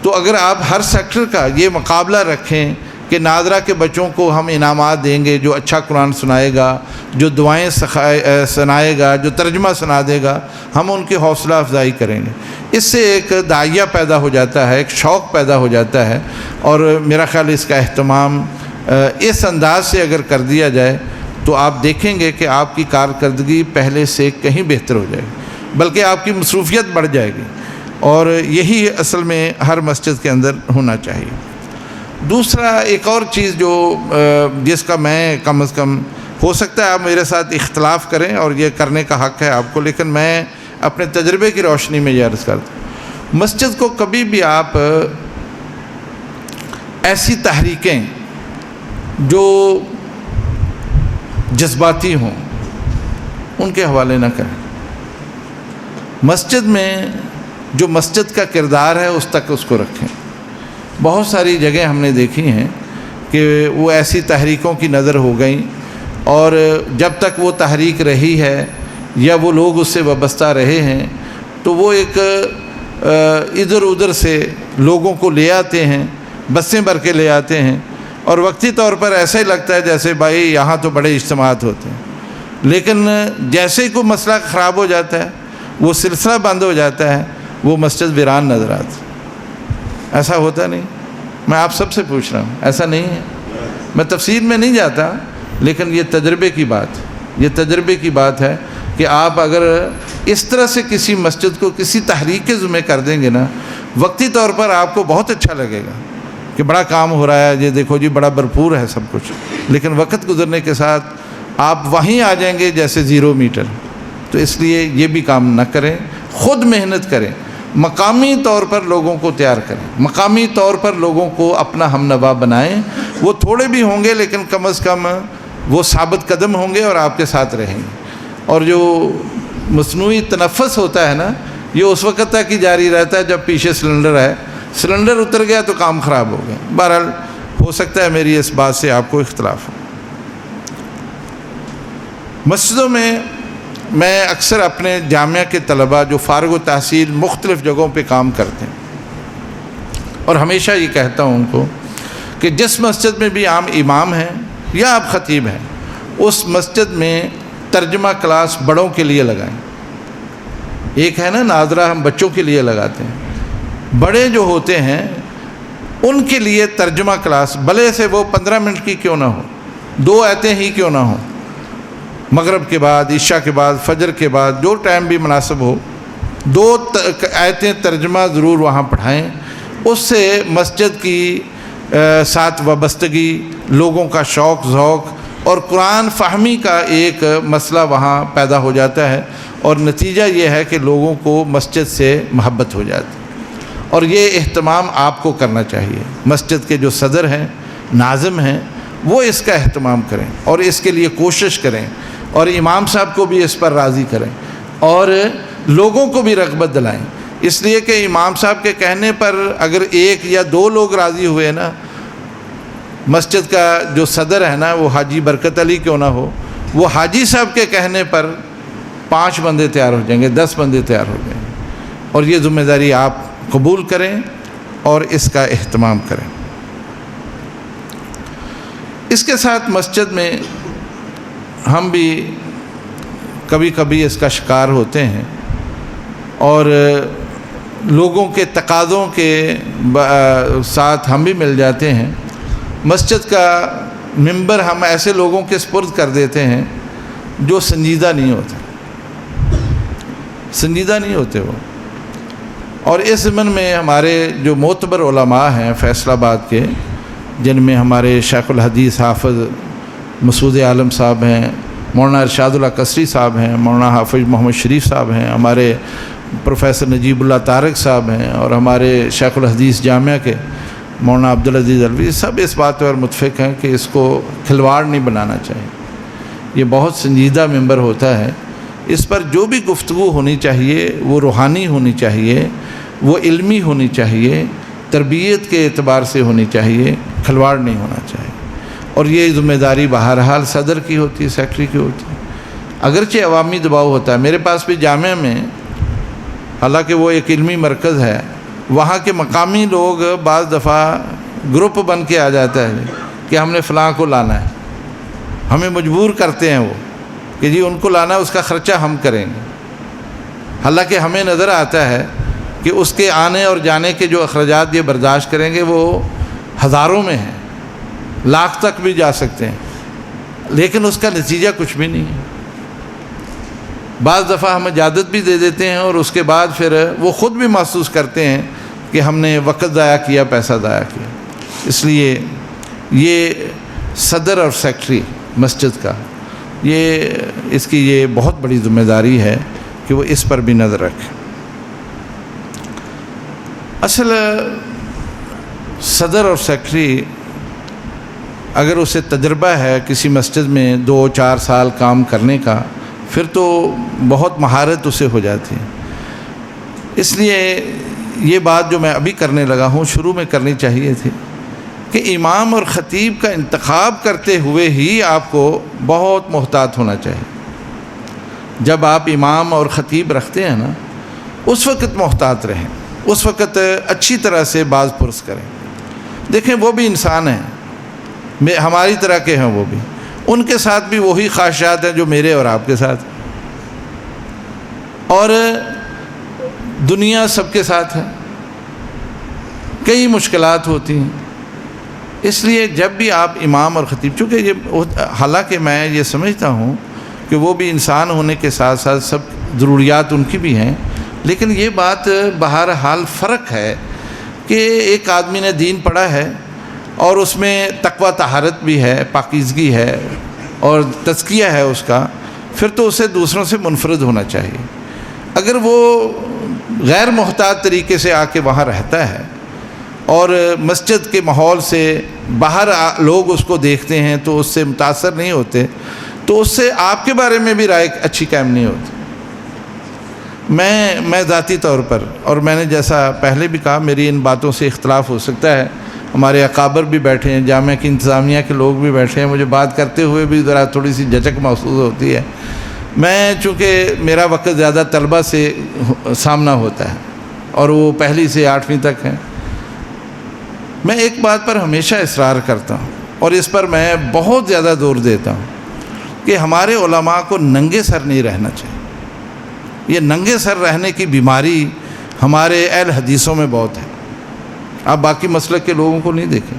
تو اگر آپ ہر سیکٹر کا یہ مقابلہ رکھیں کہ نادرہ کے بچوں کو ہم انعامات دیں گے، جو اچھا قرآن سنائے گا، جو دعائیں سنائے گا، جو ترجمہ سنا دے گا، ہم ان کی حوصلہ افزائی کریں گے۔ اس سے ایک داعیہ پیدا ہو جاتا ہے، ایک شوق پیدا ہو جاتا ہے، اور میرا خیال اس کا اہتمام اس انداز سے اگر کر دیا جائے تو آپ دیکھیں گے کہ آپ کی کارکردگی پہلے سے کہیں بہتر ہو جائے گی، بلکہ آپ کی مصروفیت بڑھ جائے گی، اور یہی اصل میں ہر مسجد کے اندر ہونا چاہیے۔ دوسرا ایک اور چیز جو جس کا میں کم از کم، ہو سکتا ہے آپ میرے ساتھ اختلاف کریں اور یہ کرنے کا حق ہے آپ کو، لیکن میں اپنے تجربے کی روشنی میں یہ عرض کرتا ہوں، مسجد کو کبھی بھی آپ ایسی تحریکیں جو جذباتی ہوں ان کے حوالے نہ کریں۔ مسجد میں جو مسجد کا کردار ہے اس تک اس کو رکھیں۔ بہت ساری جگہیں ہم نے دیکھی ہیں کہ وہ ایسی تحریکوں کی نظر ہو گئیں، اور جب تک وہ تحریک رہی ہے یا وہ لوگ اس سے وابستہ رہے ہیں تو وہ ایک ادھر ادھر سے لوگوں کو لے آتے ہیں، بسیں بھر کے لے آتے ہیں، اور وقتی طور پر ایسا ہی لگتا ہے جیسے بھائی یہاں تو بڑے اجتماعات ہوتے ہیں، لیکن جیسے ہی کوئی مسئلہ خراب ہو جاتا ہے، وہ سلسلہ بند ہو جاتا ہے، وہ مسجد ویران نظر آتی۔ ایسا ہوتا نہیں، میں آپ سب سے پوچھ رہا ہوں، ایسا نہیں ہے۔ میں تفصیل میں نہیں جاتا، لیکن یہ تجربے کی بات ہے کہ آپ اگر اس طرح سے کسی مسجد کو کسی تحریک کے ذمہ کر دیں گے نا، وقتی طور پر آپ کو بہت اچھا لگے گا کہ بڑا کام ہو رہا ہے، یہ دیکھو جی بڑا بھرپور ہے سب کچھ، لیکن وقت گزرنے کے ساتھ آپ وہیں آ جائیں گے جیسے 0 میٹر۔ تو اس لیے یہ بھی کام نہ کریں، خود محنت کریں، مقامی طور پر لوگوں کو تیار کریں، مقامی طور پر لوگوں کو اپنا ہم نوا بنائیں۔ وہ تھوڑے بھی ہوں گے لیکن کم از کم وہ ثابت قدم ہوں گے اور آپ کے ساتھ رہیں گے۔ اور جو مصنوعی تنفس ہوتا ہے نا، یہ اس وقت تک ہی جاری رہتا ہے جب پیچھے سلنڈر ہے، سلنڈر اتر گیا تو کام خراب ہو گیا۔ بہرحال ہو سکتا ہے میری اس بات سے آپ کو اختلاف ہو۔ مسجدوں میں اکثر اپنے جامعہ کے طلباء جو فارغ و تحصیل مختلف جگہوں پہ کام کرتے ہیں، اور ہمیشہ یہ کہتا ہوں ان کو کہ جس مسجد میں بھی آپ امام ہیں یا آپ خطیب ہیں اس مسجد میں ترجمہ کلاس بڑوں کے لیے لگائیں۔ ایک ہے نا ناظرہ ہم بچوں کے لیے لگاتے ہیں، بڑے جو ہوتے ہیں ان کے لیے ترجمہ کلاس، بھلے سے وہ 15 منٹ کی کیوں نہ ہو، 2 آیتیں ہی کیوں نہ ہوں، مغرب کے بعد، عشاء کے بعد، فجر کے بعد، جو ٹائم بھی مناسب ہو 2 آیتیں ترجمہ ضرور وہاں پڑھائیں۔ اس سے مسجد کی ساتھ وابستگی، لوگوں کا شوق ذوق اور قرآن فہمی کا ایک مسئلہ وہاں پیدا ہو جاتا ہے، اور نتیجہ یہ ہے کہ لوگوں کو مسجد سے محبت ہو جاتی ہے۔ اور یہ اہتمام آپ کو کرنا چاہیے، مسجد کے جو صدر ہیں، ناظم ہیں، وہ اس کا اہتمام کریں اور اس کے لیے کوشش کریں، اور امام صاحب کو بھی اس پر راضی کریں اور لوگوں کو بھی رغبت دلائیں۔ اس لیے کہ امام صاحب کے کہنے پر اگر 1 یا 2 لوگ راضی ہوئے نا، مسجد کا جو صدر ہے نا وہ حاجی برکت علی کیوں نہ ہو، وہ حاجی صاحب کے کہنے پر 5 بندے تیار ہو جائیں گے، 10 بندے تیار ہو جائیں گے، اور یہ ذمہ داری آپ قبول کریں اور اس کا اہتمام کریں۔ اس کے ساتھ مسجد میں ہم بھی کبھی کبھی اس کا شکار ہوتے ہیں، اور لوگوں کے تقاضوں کے ساتھ ہم بھی مل جاتے ہیں۔ مسجد کا ممبر ہم ایسے لوگوں کے سپرد کر دیتے ہیں جو سنجیدہ نہیں ہوتے وہ، اور اس ضمن میں ہمارے جو معتبر علماء ہیں فیصل آباد کے، جن میں ہمارے شیخ الحدیث حافظ مسعود عالم صاحب ہیں، مولانا ارشاد اللہ قصری صاحب ہیں، مولانا حافظ محمد شریف صاحب ہیں، ہمارے پروفیسر نجیب اللہ طارق صاحب ہیں، اور ہمارے شیخ الحدیث جامعہ کے مولانا عبدالعزیز الوی، سب اس بات پر متفق ہیں کہ اس کو کھلواڑ نہیں بنانا چاہیے۔ یہ بہت سنجیدہ ممبر ہوتا ہے، اس پر جو بھی گفتگو ہونی چاہیے وہ روحانی ہونی چاہیے، وہ علمی ہونی چاہیے، تربیت کے اعتبار سے ہونی چاہیے، کھلواڑ نہیں ہونا چاہیے۔ اور یہ ذمہ داری بہرحال صدر کی ہوتی ہے، سیکرٹری کی ہوتی ہے، اگرچہ عوامی دباؤ ہوتا ہے۔ میرے پاس بھی جامعہ میں، حالانکہ وہ ایک علمی مرکز ہے، وہاں کے مقامی لوگ بعض دفعہ گروپ بن کے آ جاتا ہے کہ ہم نے فلاں کو لانا ہے، ہمیں مجبور کرتے ہیں وہ کہ جی ان کو لانا ہے، اس کا خرچہ ہم کریں گے، حالانکہ ہمیں نظر آتا ہے کہ اس کے آنے اور جانے کے جو اخراجات یہ برداشت کریں گے وہ ہزاروں میں ہیں، لاکھ تک بھی جا سکتے ہیں، لیکن اس کا نتیجہ کچھ بھی نہیں ہے۔ بعض دفعہ ہم اجازت بھی دے دیتے ہیں اور اس کے بعد پھر وہ خود بھی محسوس کرتے ہیں کہ ہم نے وقت ضائع کیا، پیسہ ضائع کیا۔ اس لیے یہ صدر اور سیکرٹری مسجد کا اس کی یہ بہت بڑی ذمہ داری ہے کہ وہ اس پر بھی نظر رکھیں۔ اصل صدر اور سیکرٹری اگر اسے تجربہ ہے کسی مسجد میں 2-4 سال کام کرنے کا، پھر تو بہت مہارت اسے ہو جاتی ہے۔ اس لیے یہ بات جو میں ابھی کرنے لگا ہوں شروع میں کرنی چاہیے تھی کہ امام اور خطیب کا انتخاب کرتے ہوئے ہی آپ کو بہت محتاط ہونا چاہیے۔ جب آپ امام اور خطیب رکھتے ہیں نا، اس وقت محتاط رہیں، اس وقت اچھی طرح سے باز پرس کریں۔ دیکھیں وہ بھی انسان ہیں، ہماری طرح کے ہیں، وہ بھی، ان کے ساتھ بھی وہی خواہشات ہیں جو میرے اور آپ کے ساتھ، اور دنیا سب کے ساتھ ہے، کئی مشکلات ہوتی ہیں۔ اس لیے جب بھی آپ امام اور خطیب، چونکہ یہ حالانکہ میں یہ سمجھتا ہوں کہ وہ بھی انسان ہونے کے ساتھ ساتھ سب ضروریات ان کی بھی ہیں، لیکن یہ بات بہرحال فرق ہے کہ ایک آدمی نے دین پڑھا ہے اور اس میں تقوی طہارت بھی ہے، پاکیزگی ہے اور تزکیہ ہے اس کا، پھر تو اسے دوسروں سے منفرد ہونا چاہیے۔ اگر وہ غیر محتاط طریقے سے آ کے وہاں رہتا ہے اور مسجد کے ماحول سے باہر لوگ اس کو دیکھتے ہیں تو اس سے متاثر نہیں ہوتے، تو اس سے آپ کے بارے میں بھی رائے اچھی قائم نہیں ہوتی۔ میں ذاتی طور پر، اور میں نے جیسا پہلے بھی کہا، میری ان باتوں سے اختلاف ہو سکتا ہے، ہمارے اکابر بھی بیٹھے ہیں، جامعہ کی انتظامیہ کے لوگ بھی بیٹھے ہیں، مجھے بات کرتے ہوئے بھی ذرا تھوڑی سی جھجک محسوس ہوتی ہے۔ میں چونکہ میرا وقت زیادہ طلبہ سے سامنا ہوتا ہے اور وہ پہلی سے 8ویں تک ہیں، میں ایک بات پر ہمیشہ اصرار کرتا ہوں اور اس پر میں بہت زیادہ زور دیتا ہوں کہ ہمارے علماء کو ننگے سر نہیں رہنا چاہیے۔ یہ ننگے سر رہنے کی بیماری ہمارے اہل حدیثوں میں بہت ہے، آپ باقی مسلک کے لوگوں کو نہیں دیکھیں۔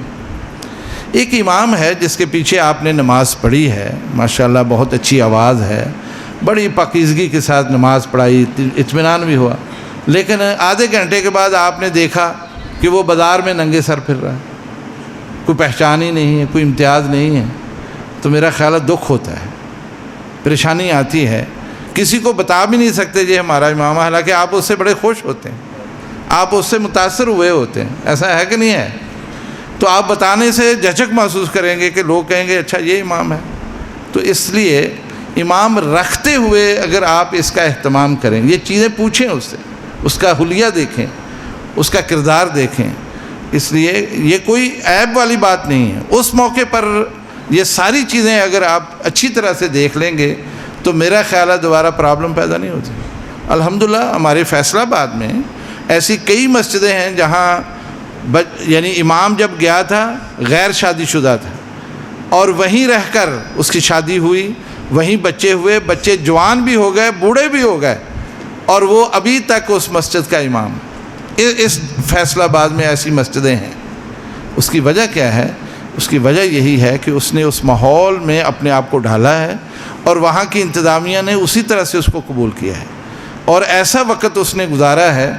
ایک امام ہے جس کے پیچھے آپ نے نماز پڑھی ہے، ماشاءاللہ بہت اچھی آواز ہے، بڑی پاکیزگی کے ساتھ نماز پڑھائی، اطمینان بھی ہوا، لیکن آدھے گھنٹے کے بعد آپ نے دیکھا کہ وہ بازار میں ننگے سر پھر رہا ہے، کوئی پہچان ہی نہیں ہے، کوئی امتیاز نہیں ہے، تو میرا خیال ہے دکھ ہوتا ہے، پریشانی آتی ہے۔ کسی کو بتا بھی نہیں سکتے یہ ہمارا امام ہے، حالانکہ آپ اس سے بڑے خوش ہوتے ہیں، آپ اس سے متاثر ہوئے ہوتے ہیں، ایسا ہے کہ نہیں ہے؟ تو آپ بتانے سے جھجک محسوس کریں گے کہ لوگ کہیں گے اچھا یہ امام ہے۔ تو اس لیے امام رکھتے ہوئے اگر آپ اس کا اہتمام کریں، یہ چیزیں پوچھیں اس سے، اس کا حلیہ دیکھیں، اس کا کردار دیکھیں، اس لیے یہ کوئی عیب والی بات نہیں ہے۔ اس موقع پر یہ ساری چیزیں اگر آپ اچھی طرح سے دیکھ لیں گے تو میرا خیال ہے دوبارہ پرابلم پیدا نہیں ہوتی۔ الحمدللہ ہمارے فیصل آباد میں ایسی کئی مسجدیں ہیں جہاں یعنی امام جب گیا تھا غیر شادی شدہ تھا اور وہیں رہ کر اس کی شادی ہوئی، وہیں بچے ہوئے، بچے جوان بھی ہو گئے، بوڑھے بھی ہو گئے، اور وہ ابھی تک اس مسجد کا امام۔ اس فیصل آباد میں ایسی مسجدیں ہیں۔ اس کی وجہ کیا ہے؟ اس کی وجہ یہی ہے کہ اس نے اس ماحول میں اپنے آپ کو ڈھالا ہے اور وہاں کی انتظامیہ نے اسی طرح سے اس کو قبول کیا ہے اور ایسا وقت اس نے گزارا ہے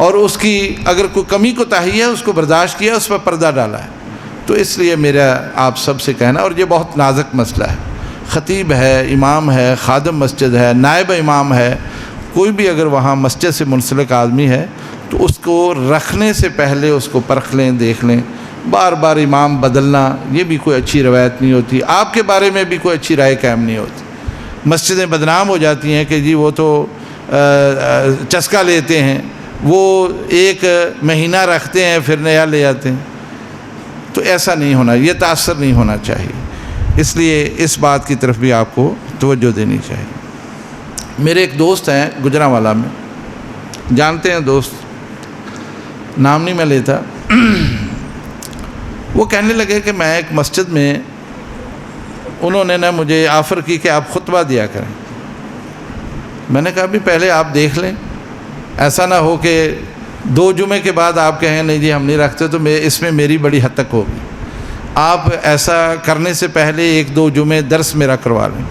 اور اس کی اگر کوئی کمی کوتاہی ہے اس کو برداشت کیا، اس پر پردہ ڈالا ہے۔ تو اس لیے میرا آپ سب سے کہنا، اور یہ بہت نازک مسئلہ ہے، خطیب ہے، امام ہے، خادم مسجد ہے، نائب امام ہے، کوئی بھی اگر وہاں مسجد سے منسلک آدمی ہے تو اس کو رکھنے سے پہلے اس کو پرکھ لیں، دیکھ لیں۔ بار بار امام بدلنا یہ بھی کوئی اچھی روایت نہیں ہوتی، آپ کے بارے میں بھی کوئی اچھی رائے قائم نہیں ہوتی۔ مسجدیں بدنام ہو جاتی ہیں کہ جی وہ تو چسکا لیتے ہیں، وہ ایک مہینہ رکھتے ہیں پھر نیا لے آتے ہیں، تو ایسا نہیں ہونا، یہ تاثر نہیں ہونا چاہیے۔ اس لیے اس بات کی طرف بھی آپ کو توجہ دینی چاہیے۔ میرے ایک دوست ہیں گجرانوالہ میں، جانتے ہیں دوست، نام نہیں میں لیتا، وہ کہنے لگے کہ میں ایک مسجد میں، انہوں نے نا مجھے آفر کی کہ آپ خطبہ دیا کریں۔ میں نے کہا بھی پہلے آپ دیکھ لیں، ایسا نہ ہو کہ 2 جمعے کے بعد آپ کہیں نہیں جی ہم نہیں رکھتے، تو اس میں میری بڑی حد تک ہوگی۔ آپ ایسا کرنے سے پہلے 1-2 جمعے درس میرا کروا لیں۔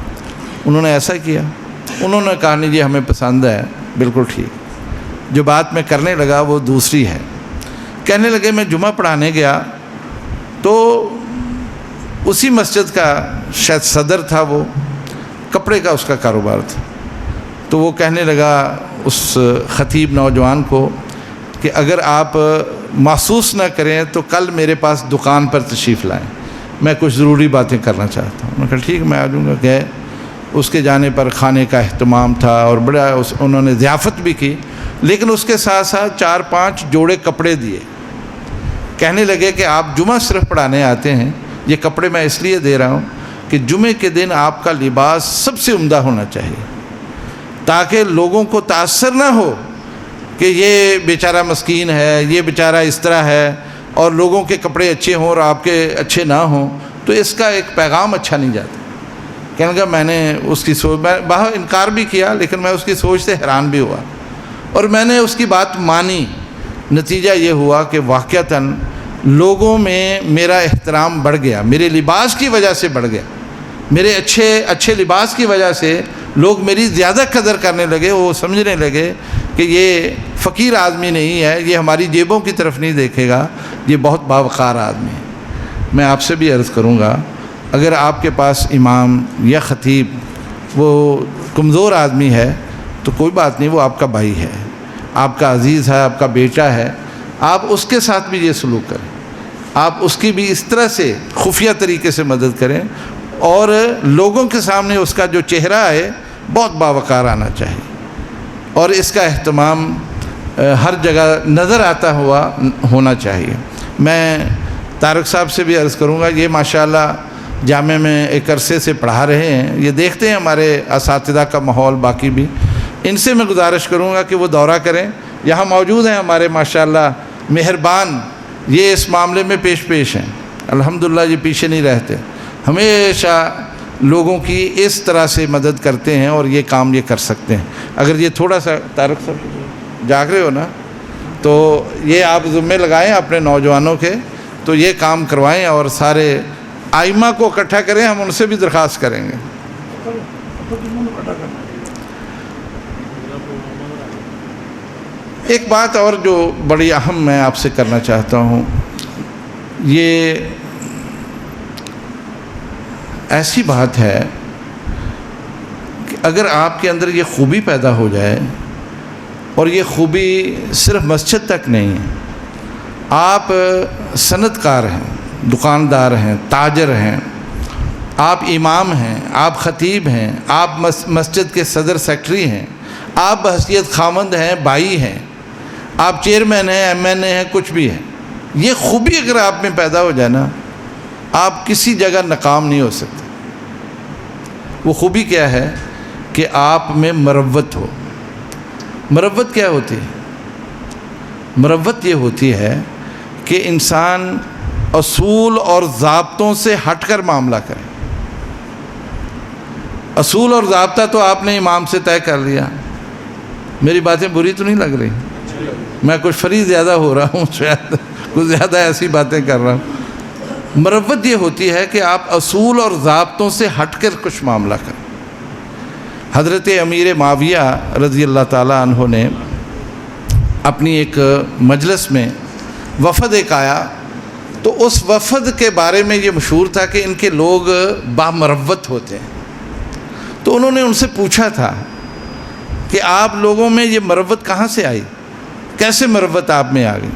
انہوں نے ایسا کیا، انہوں نے کہا نہیں جی ہمیں پسند ہے، بالکل ٹھیک۔ جو بات میں کرنے لگا وہ دوسری ہے۔ کہنے لگے میں جمعہ پڑھانے گیا تو اسی مسجد کا شاید صدر تھا، وہ کپڑے کا اس کا کاروبار تھا، تو وہ کہنے لگا اس خطیب نوجوان کو کہ اگر آپ محسوس نہ کریں تو کل میرے پاس دکان پر تشریف لائیں، میں کچھ ضروری باتیں کرنا چاہتا ہوں۔ میں کہا ٹھیک میں آ جاؤں گا۔ گئے، اس کے جانے پر کھانے کا اہتمام تھا اور بڑا انہوں نے ضیافت بھی کی، لیکن اس کے ساتھ ساتھ 4-5 جوڑے کپڑے دیے۔ کہنے لگے کہ آپ جمعہ صرف پڑھانے آتے ہیں، یہ کپڑے میں اس لیے دے رہا ہوں کہ جمعے کے دن آپ کا لباس سب سے عمدہ ہونا چاہیے تاکہ لوگوں کو تاثر نہ ہو کہ یہ بیچارہ مسکین ہے، یہ بیچارہ اس طرح ہے، اور لوگوں کے کپڑے اچھے ہوں اور آپ کے اچھے نہ ہوں، تو اس کا ایک پیغام اچھا نہیں جاتا۔ کہنے لگا میں نے اس کی سوچ، میں باہر انکار بھی کیا، لیکن میں اس کی سوچ سے حیران بھی ہوا اور میں نے اس کی بات مانی۔ نتیجہ یہ ہوا کہ واقعتاً لوگوں میں میرا احترام بڑھ گیا، میرے لباس کی وجہ سے بڑھ گیا، میرے اچھے لباس کی وجہ سے لوگ میری زیادہ قدر کرنے لگے۔ وہ سمجھنے لگے کہ یہ فقیر آدمی نہیں ہے، یہ ہماری جیبوں کی طرف نہیں دیکھے گا، یہ بہت باوقار آدمی ہے۔ میں آپ سے بھی عرض کروں گا، اگر آپ کے پاس امام یا خطیب وہ کمزور آدمی ہے تو کوئی بات نہیں، وہ آپ کا بھائی ہے، آپ کا عزیز ہے، آپ کا بیٹا ہے، آپ اس کے ساتھ بھی یہ سلوک کریں، آپ اس کی بھی اس طرح سے خفیہ طریقے سے مدد کریں، اور لوگوں کے سامنے اس کا جو چہرہ ہے بہت باوقار آنا چاہیے، اور اس کا اہتمام ہر جگہ نظر آتا ہوا ہونا چاہیے۔ میں طارق صاحب سے بھی عرض کروں گا، یہ ماشاءاللہ جامعہ میں ایک عرصے سے پڑھا رہے ہیں، یہ دیکھتے ہیں ہمارے اساتذہ کا ماحول، باقی بھی ان سے میں گزارش کروں گا کہ وہ دورہ کریں۔ یہاں موجود ہیں ہمارے ماشاءاللہ مہربان یہ اس معاملے میں پیش ہیں، الحمدللہ یہ پیچھے نہیں رہتے، ہمیشہ لوگوں کی اس طرح سے مدد کرتے ہیں اور یہ کام یہ کر سکتے ہیں۔ اگر یہ تھوڑا سا طارق صاحب جاگ رہے ہو نا، تو یہ آپ ذمے لگائیں اپنے نوجوانوں کے، تو یہ کام کروائیں اور سارے آئمہ کو اکٹھا کریں، ہم ان سے بھی درخواست کریں گے۔ ایک بات اور جو بڑی اہم میں آپ سے کرنا چاہتا ہوں، یہ ایسی بات ہے کہ اگر آپ کے اندر یہ خوبی پیدا ہو جائے، اور یہ خوبی صرف مسجد تک نہیں ہے، آپ صنعت کار ہیں، دکاندار ہیں، تاجر ہیں، آپ امام ہیں، آپ خطیب ہیں، آپ مسجد کے صدر سیکٹری ہیں، آپ بحیثیت خاوند ہیں، بھائی ہیں، آپ چیئرمین ہیں، ایم این اے ہیں، کچھ بھی ہے، یہ خوبی اگر آپ میں پیدا ہو جائے نا، آپ کسی جگہ ناکام نہیں ہو سکتے۔ وہ خوبی کیا ہے کہ آپ میں مروت ہو۔ مروت کیا ہوتی ہے؟ مروت یہ ہوتی ہے کہ انسان اصول اور ضابطوں سے ہٹ کر معاملہ کرے۔ اصول اور ضابطہ تو آپ نے امام سے طے کر لیا، میری باتیں بری تو نہیں لگ رہی؟ میں کچھ فری زیادہ ہو رہا ہوں، شاید کچھ زیادہ ایسی باتیں کر رہا ہوں۔ مروت یہ ہوتی ہے کہ آپ اصول اور ضابطوں سے ہٹ کر کچھ معاملہ کریں۔ حضرت امیر معاویہ رضی اللہ تعالیٰ عنہ نے اپنی ایک مجلس میں وفد ایک آیا، تو اس وفد کے بارے میں یہ مشہور تھا کہ ان کے لوگ بامروت ہوتے ہیں۔ تو انہوں نے ان سے پوچھا تھا کہ آپ لوگوں میں یہ مروت کہاں سے آئی، کیسے مروت آپ میں آ گئی؟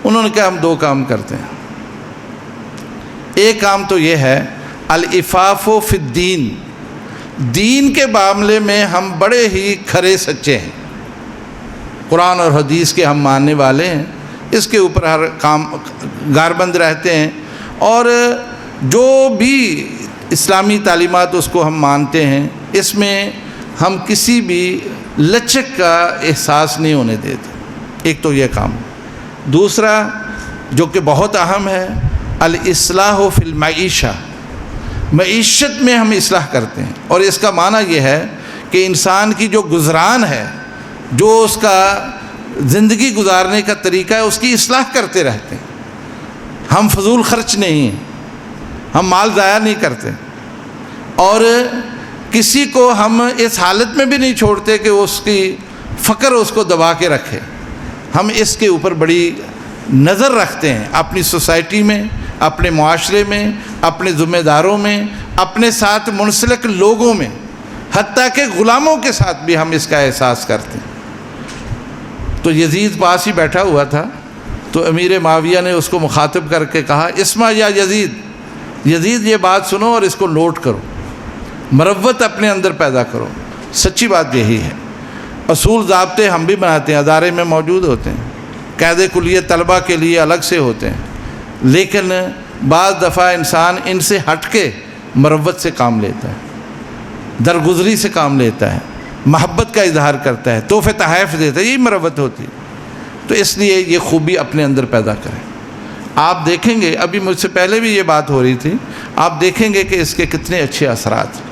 انہوں نے کہا ہم دو کام کرتے ہیں۔ ایک کام تو یہ ہے العفاف فی الدین، دین کے معاملے میں ہم بڑے ہی کھرے سچے ہیں، قرآن اور حدیث کے ہم ماننے والے ہیں، اس کے اوپر ہر کام گاربند رہتے ہیں، اور جو بھی اسلامی تعلیمات اس کو ہم مانتے ہیں، اس میں ہم کسی بھی لچک کا احساس نہیں ہونے دیتے۔ ایک تو یہ کام۔ دوسرا جو کہ بہت اہم ہے، الاصلاح فی المعیشہ، معیشت میں ہم اصلاح کرتے ہیں، اور اس کا معنی یہ ہے کہ انسان کی جو گزران ہے، جو اس کا زندگی گزارنے کا طریقہ ہے، اس کی اصلاح کرتے رہتے ہیں۔ ہم فضول خرچ نہیں ہیں، ہم مال ضائع نہیں کرتے، اور کسی کو ہم اس حالت میں بھی نہیں چھوڑتے کہ اس کی فقر اس کو دبا کے رکھے۔ ہم اس کے اوپر بڑی نظر رکھتے ہیں، اپنی سوسائٹی میں، اپنے معاشرے میں، اپنے ذمہ داروں میں، اپنے ساتھ منسلک لوگوں میں، حتیٰ کہ غلاموں کے ساتھ بھی ہم اس کا احساس کرتے ہیں۔ تو یزید پاس ہی بیٹھا ہوا تھا، تو امیر معاویہ نے اس کو مخاطب کر کے کہا، اسمع یا یزید، یزید یہ بات سنو اور اس کو نوٹ کرو، مروت اپنے اندر پیدا کرو۔ سچی بات یہی ہے۔ اصول ضابطے ہم بھی بناتے ہیں، ادارے میں موجود ہوتے ہیں، قاعدے کلیہ طلبہ کے لیے الگ سے ہوتے ہیں، لیکن بعض دفعہ انسان ان سے ہٹ کے مروت سے کام لیتا ہے، درگزری سے کام لیتا ہے، محبت کا اظہار کرتا ہے، تحفے تحائف دیتا ہے، یہی مروت ہوتی ہے۔ تو اس لیے یہ خوبی اپنے اندر پیدا کریں۔ آپ دیکھیں گے، ابھی مجھ سے پہلے بھی یہ بات ہو رہی تھی، آپ دیکھیں گے کہ اس کے کتنے اچھے اثرات ہیں۔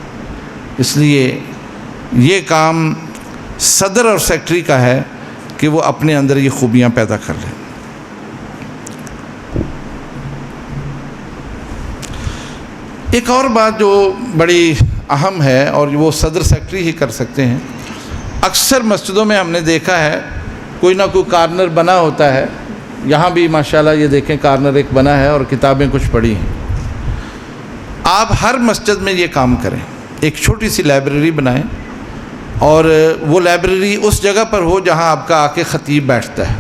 اس لیے یہ کام صدر اور سیکٹری کا ہے کہ وہ اپنے اندر یہ خوبیاں پیدا کر لیں۔ ایک اور بات جو بڑی اہم ہے، اور وہ صدر سیکٹری ہی کر سکتے ہیں، اکثر مسجدوں میں ہم نے دیکھا ہے کوئی نہ کوئی کارنر بنا ہوتا ہے، یہاں بھی ماشاءاللہ یہ دیکھیں کارنر ایک بنا ہے اور کتابیں کچھ پڑھی ہیں۔ آپ ہر مسجد میں یہ کام کریں، ایک چھوٹی سی لائبریری بنائیں، اور وہ لائبریری اس جگہ پر ہو جہاں آپ کا آ کے خطیب بیٹھتا ہے،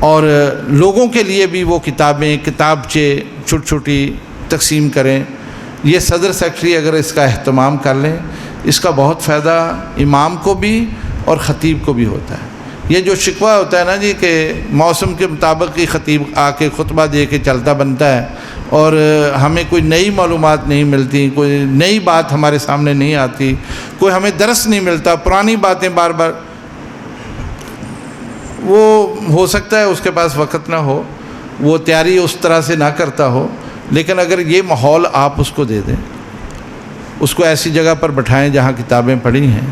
اور لوگوں کے لیے بھی وہ کتابیں، کتابچے چھوٹی چھوٹی تقسیم کریں۔ یہ صدر سیکٹری اگر اس کا اہتمام کر لیں، اس کا بہت فائدہ امام کو بھی اور خطیب کو بھی ہوتا ہے۔ یہ جو شکوہ ہوتا ہے نا جی کہ موسم کے مطابق ہی خطیب آ کے خطبہ دے کے چلتا بنتا ہے، اور ہمیں کوئی نئی معلومات نہیں ملتی، کوئی نئی بات ہمارے سامنے نہیں آتی، کوئی ہمیں درس نہیں ملتا، پرانی باتیں بار بار، وہ ہو سکتا ہے اس کے پاس وقت نہ ہو، وہ تیاری اس طرح سے نہ کرتا ہو، لیکن اگر یہ ماحول آپ اس کو دے دیں، اس کو ایسی جگہ پر بٹھائیں جہاں کتابیں پڑھی ہیں،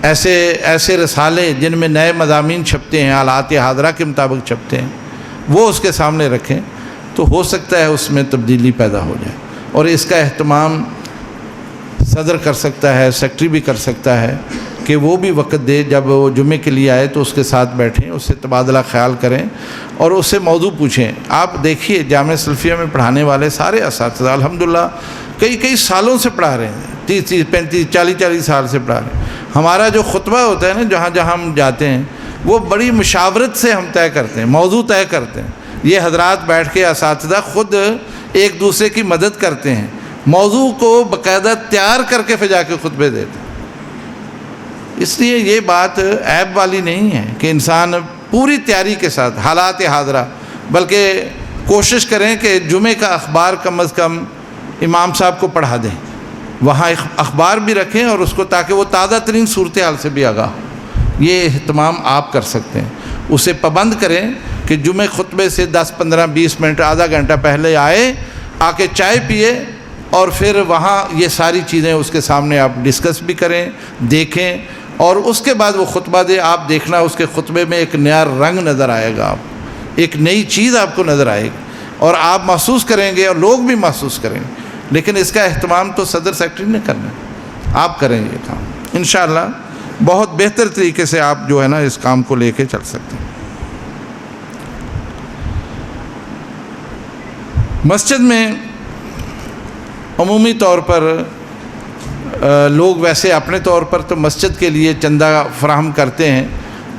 ایسے رسالے جن میں نئے مضامین چھپتے ہیں، حالات حاضرہ کے مطابق چھپتے ہیں، وہ اس کے سامنے رکھیں، تو ہو سکتا ہے اس میں تبدیلی پیدا ہو جائے۔ اور اس کا اہتمام صدر کر سکتا ہے، سیکٹری بھی کر سکتا ہے کہ وہ بھی وقت دے، جب وہ جمعے کے لیے آئے تو اس کے ساتھ بیٹھیں، اس سے تبادلہ خیال کریں اور اس سے موضوع پوچھیں۔ آپ دیکھیے جامعہ سلفیہ میں پڑھانے والے سارے اساتذہ الحمدللہ کئی سالوں سے پڑھا رہے ہیں، 30 35 40 سال سے پڑھا رہے ہیں۔ ہمارا جو خطبہ ہوتا ہے نا، جہاں ہم جاتے ہیں، وہ بڑی مشاورت سے ہم طے کرتے ہیں، موضوع طے کرتے ہیں۔ یہ حضرات بیٹھ کے اساتذہ خود ایک دوسرے کی مدد کرتے ہیں، موضوع کو باقاعدہ تیار کر کے پھر جا کے خطبے دیتے ہیں۔ اس لیے یہ بات عیب والی نہیں ہے کہ انسان پوری تیاری کے ساتھ حالات حاضرہ، بلکہ کوشش کریں کہ جمعے کا اخبار کم از کم امام صاحب کو پڑھا دیں، وہاں اخبار بھی رکھیں اور اس کو، تاکہ وہ تازہ ترین صورتحال سے بھی آگاہ ہو۔ یہ اہتمام آپ کر سکتے ہیں۔ اسے پابند کریں کہ جمعے خطبے سے 10 15 20 منٹ آدھا گھنٹہ پہلے آئے، آ کے چائے پیے اور پھر وہاں یہ ساری چیزیں اس کے سامنے آپ ڈسکس بھی کریں، دیکھیں، اور اس کے بعد وہ خطبہ دے۔ آپ دیکھنا اس کے خطبے میں ایک نیا رنگ نظر آئے گا، آپ ایک نئی چیز آپ کو نظر آئے گی اور آپ محسوس کریں گے اور لوگ بھی محسوس کریں گے۔ لیکن اس کا اہتمام تو صدر سیکٹری نے کرنا ہے، آپ کریں گے کام انشاءاللہ بہت بہتر طریقے سے۔ آپ جو ہے نا اس کام کو لے کے چل سکتے ہیں۔ مسجد میں عمومی طور پر لوگ ویسے اپنے طور پر تو مسجد کے لیے چندہ فراہم کرتے ہیں،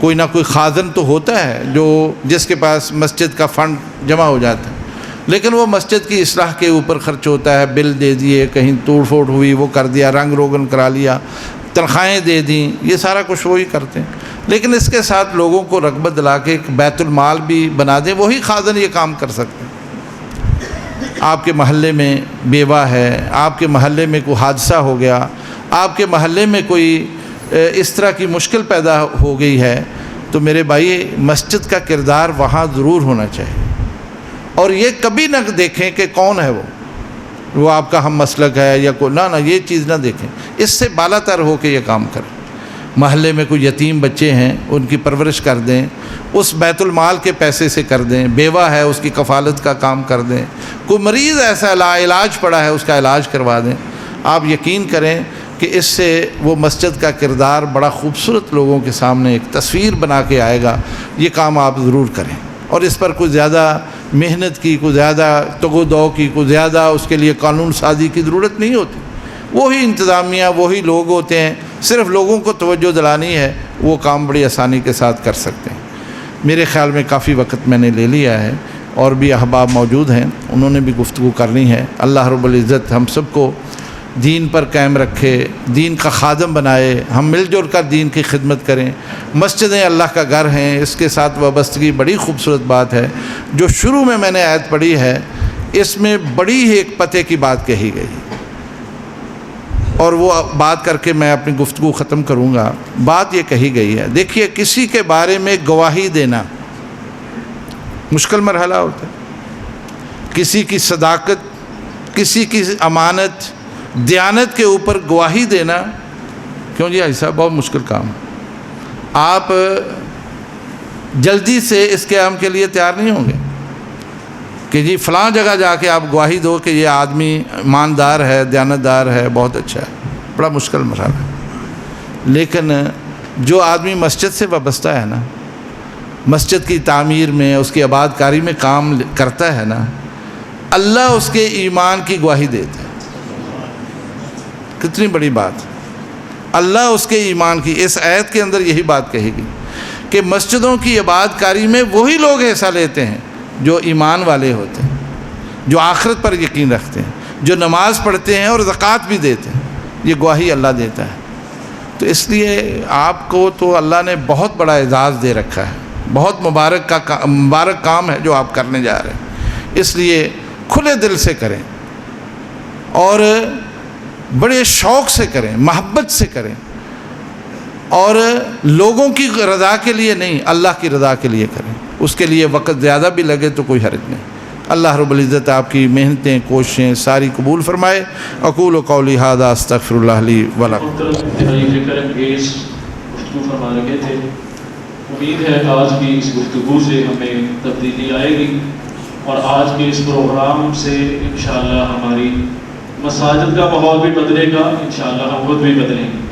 کوئی نہ کوئی خازن تو ہوتا ہے جس کے پاس مسجد کا فنڈ جمع ہو جاتا ہے، لیکن وہ مسجد کی اصلاح کے اوپر خرچ ہوتا ہے۔ بل دے دیے، کہیں توڑ پھوڑ ہوئی وہ کر دیا، رنگ روگن کرا لیا، تنخواہیں دے دیں، یہ سارا کچھ وہی کرتے ہیں۔ لیکن اس کے ساتھ لوگوں کو رغبت دلا کے ایک بیت المال بھی بنا دیں، وہی خازن یہ کام کر سکتے ہیں۔ آپ کے محلے میں بیوہ ہے، آپ کے محلے میں کوئی حادثہ ہو گیا، آپ کے محلے میں کوئی اس طرح کی مشکل پیدا ہو گئی ہے، تو میرے بھائی مسجد کا کردار وہاں ضرور ہونا چاہیے۔ اور یہ کبھی نہ دیکھیں کہ کون ہے وہ آپ کا ہم مسلک ہے یا کوئی، نہ یہ چیز نہ دیکھیں، اس سے بالا تر ہو کے یہ کام کریں۔ محلے میں کوئی یتیم بچے ہیں، ان کی پرورش کر دیں، اس بیت المال کے پیسے سے کر دیں۔ بیوہ ہے، اس کی کفالت کا کام کر دیں۔ کوئی مریض ایسا علاج پڑا ہے، اس کا علاج کروا دیں۔ آپ یقین کریں کہ اس سے وہ مسجد کا کردار بڑا خوبصورت لوگوں کے سامنے ایک تصویر بنا کے آئے گا۔ یہ کام آپ ضرور کریں، اور اس پر کوئی زیادہ محنت کی، کوئی زیادہ تگ و دو کی، کوئی زیادہ اس کے لیے قانون سازی کی ضرورت نہیں ہوتی۔ وہی انتظامیہ، وہی لوگ ہوتے ہیں، صرف لوگوں کو توجہ دلانی ہے، وہ کام بڑی آسانی کے ساتھ کر سکتے ہیں۔ میرے خیال میں کافی وقت میں نے لے لیا ہے، اور بھی احباب موجود ہیں، انہوں نے بھی گفتگو کرنی ہے۔ اللہ رب العزت ہم سب کو دین پر قائم رکھے، دین کا خادم بنائے، ہم مل جل کر دین کی خدمت کریں۔ مسجدیں اللہ کا گھر ہیں، اس کے ساتھ وابستگی بڑی خوبصورت بات ہے۔ جو شروع میں نے آیت پڑھی ہے، اس میں بڑی ہی ایک پتے کی بات کہی گئی، اور وہ بات کر کے میں اپنی گفتگو ختم کروں گا۔ بات یہ کہی گئی ہے، دیکھیے کسی کے بارے میں گواہی دینا مشکل مرحلہ ہوتا ہے۔ کسی کی صداقت، کسی کی امانت، دیانت کے اوپر گواہی دینا، کیوں جی ایسا بہت مشکل کام ہے۔ آپ جلدی سے اس قیام کے لیے تیار نہیں ہوں گے کہ جی فلاں جگہ جا کے آپ گواہی دو کہ یہ آدمی ایماندار ہے، دیانتدار ہے، بہت اچھا ہے۔ بڑا مشکل مرحلہ ہے۔ لیکن جو آدمی مسجد سے وابستہ ہے نا، مسجد کی تعمیر میں، اس کی آباد کاری میں کام کرتا ہے نا، اللہ اس کے ایمان کی گواہی دیتا ہے۔ کتنی بڑی بات، اللہ اس کے ایمان کی۔ اس آیت کے اندر یہی بات کہی گئی کہ مسجدوں کی آباد کاری میں وہی لوگ حصہ لیتے ہیں جو ایمان والے ہوتے ہیں، جو آخرت پر یقین رکھتے ہیں، جو نماز پڑھتے ہیں اور زکوٰۃ بھی دیتے ہیں۔ یہ گواہی اللہ دیتا ہے۔ تو اس لیے آپ کو تو اللہ نے بہت بڑا اعزاز دے رکھا ہے، بہت مبارک کام ہے جو آپ کرنے جا رہے ہیں۔ اس لیے کھلے دل سے کریں اور بڑے شوق سے کریں، محبت سے کریں۔ اور لوگوں کی رضا کے لیے نہیں، اللہ کی رضا کے لیے کریں، اس کے لیے وقت زیادہ بھی لگے تو کوئی حرج نہیں۔ اللہ رب العزت آپ کی محنتیں کوششیں ساری قبول فرمائے۔ اقول قولی ھذا استغفر اللہ لی ولکم۔ انتہائی فکر انگیز گفتگو فرما رہے تھے، امید ہے آج کی اس گفتگو سے ہمیں تبدیلی آئے گی، اور آج کے اس پروگرام سے انشاءاللہ ہماری مساجد کا ماحول بھی بدلے گا، انشاءاللہ ہم خود بھی بدلیں گے۔